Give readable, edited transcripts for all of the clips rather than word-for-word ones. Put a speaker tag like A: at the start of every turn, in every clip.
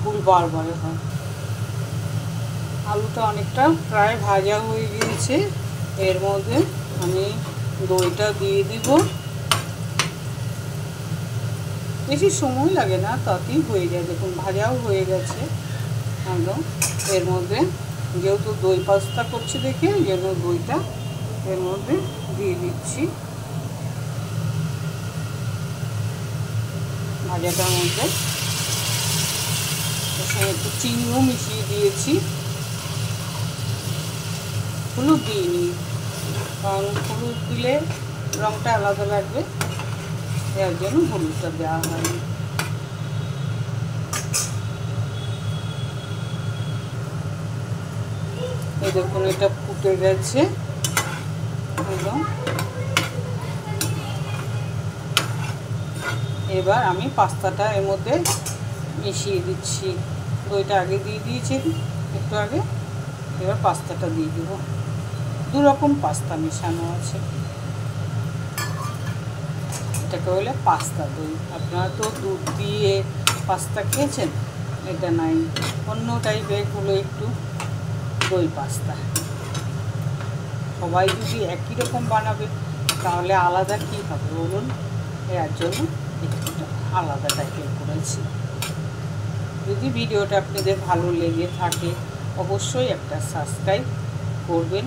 A: ভুল বারবারে হয়। আলুটা অনেকটা প্রায় ভাজা হয়ে গিয়েছে। এর মধ্যে আমি দইটা দিয়ে দিব। বেশি সময় লাগে না, তাতেই হয়ে যায়। দেখুন ভাজাও হয়ে গেছে একদম। এর মধ্যে যেহেতু দই পাস্তা করছি দেখে এই জন্য দইটা এর মধ্যে দিয়ে দিচ্ছি ভাজাটার মধ্যে। এর সঙ্গে একটু চিনিও মিশিয়ে দিয়েছি। হলুদ দিইনি, কারণ হলুদ দিলে রঙটা আলাদা লাগবে, এর জন্য হলুদটা দেওয়া হয়নি। এই দেখুন এটা ফুটে গেছে একদম। এবার আমি পাস্তাটা এর মধ্যে মিশিয়ে দিচ্ছি। দইটা আগে দিয়ে দিয়েছি একটু আগে, এবার পাস্তাটা দিয়ে দেবো। দু রকম পাস্তা মেশানো আছে, এটাকে বলে পাস্তা দই। আপনারা তো দুধ দিয়ে পাস্তা খেয়েছেন, এটা নাই, অন্য টাইপের হলো একটু দই পাস্তা। সবাই যদি একই রকম বানাবে তাহলে আলাদা কী হবে বলুন, এর জন্য একটু আলাদা টাইপের করেছি। যদি ভিডিওটা আপনাদের ভালো লেগে থাকে অবশ্যই একটা সাবস্ক্রাইব করবেন,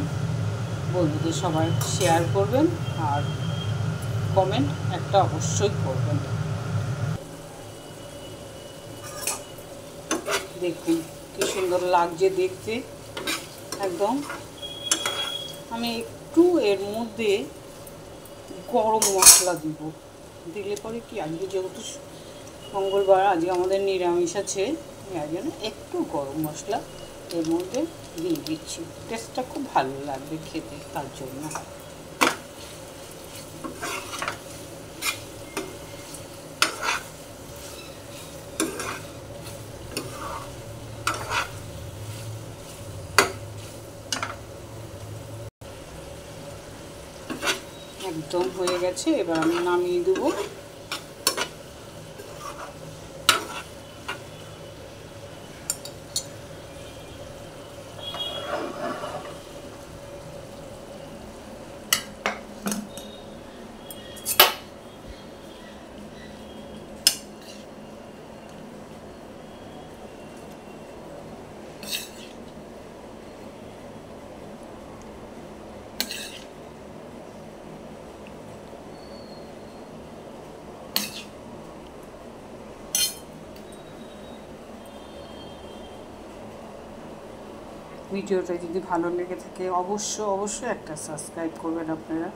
A: বন্ধুদের সবাই শেয়ার করবেন, আর কমেন্ট একটা অবশ্যই করবেন। দেখুন কি সুন্দর লাগছে দেখতে একদম। আমি একটু এর মধ্যে গরম মশলা দিব, দিলে পরে কি, আজকে যেহেতু মঙ্গলবার, আজকে আমাদের নিরামিষ আছে, এর জন্য একটু গরম মশলা এর মধ্যে দিয়ে দিচ্ছি। টেস্টটা খুব ভালো লাগবে খেতে, তার জন্য। একদম হয়ে গেছে, এবার আমি নামিয়ে দেবো। ভিডিওটা যদি ভালো লেগে থাকে অবশ্যই একটা সাবস্ক্রাইব করবেন আপনারা।